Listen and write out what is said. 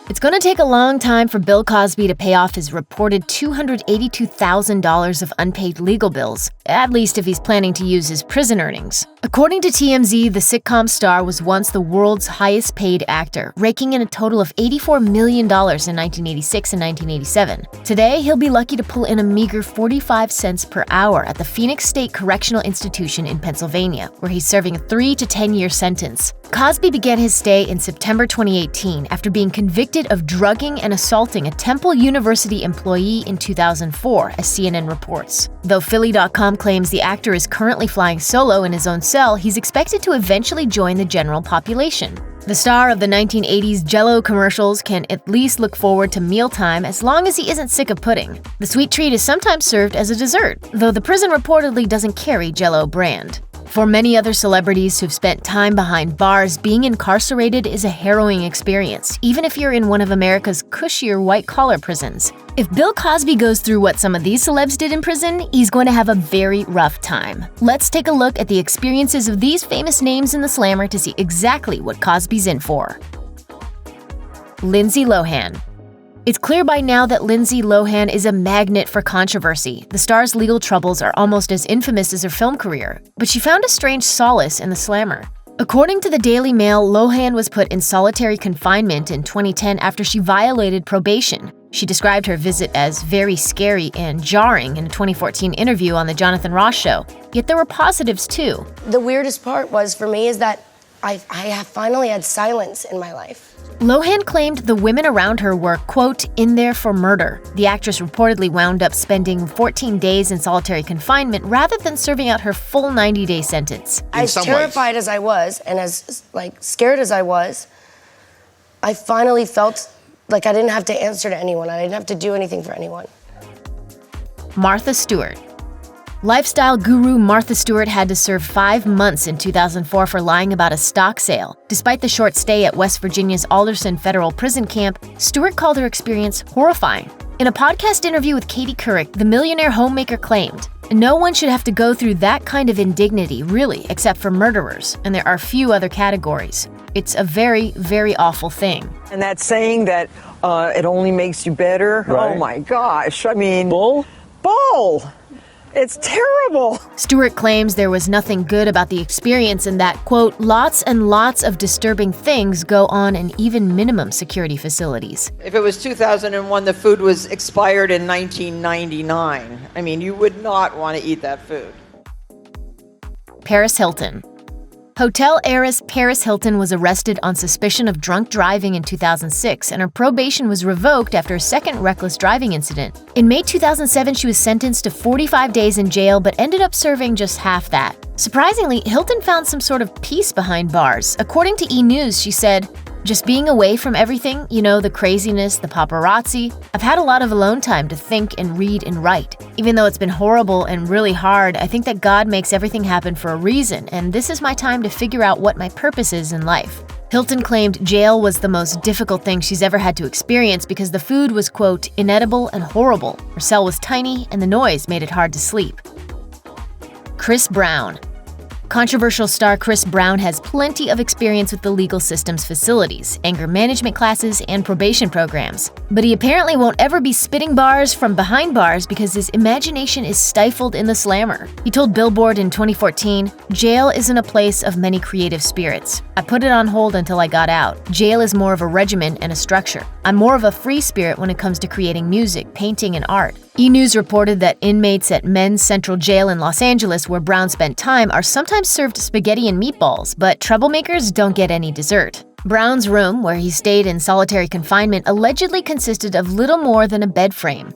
It's going to take a long time for Bill Cosby to pay off his reported $282,000 of unpaid legal bills, at least if he's planning to use his prison earnings. According to TMZ, the sitcom star was once the world's highest-paid actor, raking in a total of $84 million in 1986 and 1987. Today, he'll be lucky to pull in a meager 45 cents per hour at the Phoenix State Correctional Institution in Pennsylvania, where he's serving a 3 to 10-year sentence. Cosby began his stay in September 2018 after being convicted of drugging and assaulting a Temple University employee in 2004, as CNN reports. Though Philly.com claims the actor is currently flying solo in his own cell, he's expected to eventually join the general population. The star of the 1980s Jell-O commercials can at least look forward to mealtime as long as he isn't sick of pudding. The sweet treat is sometimes served as a dessert, though the prison reportedly doesn't carry Jell-O brand. For many other celebrities who've spent time behind bars, being incarcerated is a harrowing experience, even if you're in one of America's cushier white-collar prisons. If Bill Cosby goes through what some of these celebs did in prison, he's going to have a very rough time. Let's take a look at the experiences of these famous names in the slammer to see exactly what Cosby's in for. Lindsay Lohan. It's clear by now that Lindsay Lohan is a magnet for controversy. The star's legal troubles are almost as infamous as her film career, but she found a strange solace in the slammer. According to the Daily Mail, Lohan was put in solitary confinement in 2010 after she violated probation. She described her visit as very scary and jarring in a 2014 interview on The Jonathan Ross Show. Yet there were positives too. The weirdest part was for me is that I have finally had silence in my life. Lohan claimed the women around her were, quote, in there for murder. The actress reportedly wound up spending 14 days in solitary confinement rather than serving out her full 90-day sentence. As terrified as I was and as scared as I was, I finally felt like I didn't have to answer to anyone. I didn't have to do anything for anyone. Martha Stewart. Lifestyle guru Martha Stewart had to serve 5 months in 2004 for lying about a stock sale. Despite the short stay at West Virginia's Alderson Federal Prison Camp, Stewart called her experience horrifying. In a podcast interview with Katie Couric, the millionaire homemaker claimed, "No one should have to go through that kind of indignity, really, except for murderers, and there are few other categories. It's a very, very awful thing." And that saying that it only makes you better, right. Oh my gosh, I mean... Bull? It's terrible. Stewart claims there was nothing good about the experience and that, quote, lots and lots of disturbing things go on in even minimum security facilities. If it was 2001, the food was expired in 1999. I mean, you would not want to eat that food. Paris Hilton. Hotel heiress Paris Hilton was arrested on suspicion of drunk driving in 2006, and her probation was revoked after a second reckless driving incident. In May 2007, she was sentenced to 45 days in jail, but ended up serving just half that. Surprisingly, Hilton found some sort of peace behind bars. According to E! News, she said, "Just being away from everything, the craziness, the paparazzi, I've had a lot of alone time to think and read and write. Even though it's been horrible and really hard, I think that God makes everything happen for a reason, and this is my time to figure out what my purpose is in life." Hilton claimed jail was the most difficult thing she's ever had to experience because the food was, quote, inedible and horrible. Her cell was tiny, and the noise made it hard to sleep. Chris Brown. Controversial star Chris Brown has plenty of experience with the legal system's facilities, anger management classes, and probation programs. But he apparently won't ever be spitting bars from behind bars because his imagination is stifled in the slammer. He told Billboard in 2014, "Jail isn't a place of many creative spirits. I put it on hold until I got out. Jail is more of a regimen and a structure. I'm more of a free spirit when it comes to creating music, painting, and art." E! News reported that inmates at Men's Central Jail in Los Angeles, where Brown spent time, are sometimes served spaghetti and meatballs, but troublemakers don't get any dessert. Brown's room, where he stayed in solitary confinement, allegedly consisted of little more than a bed frame.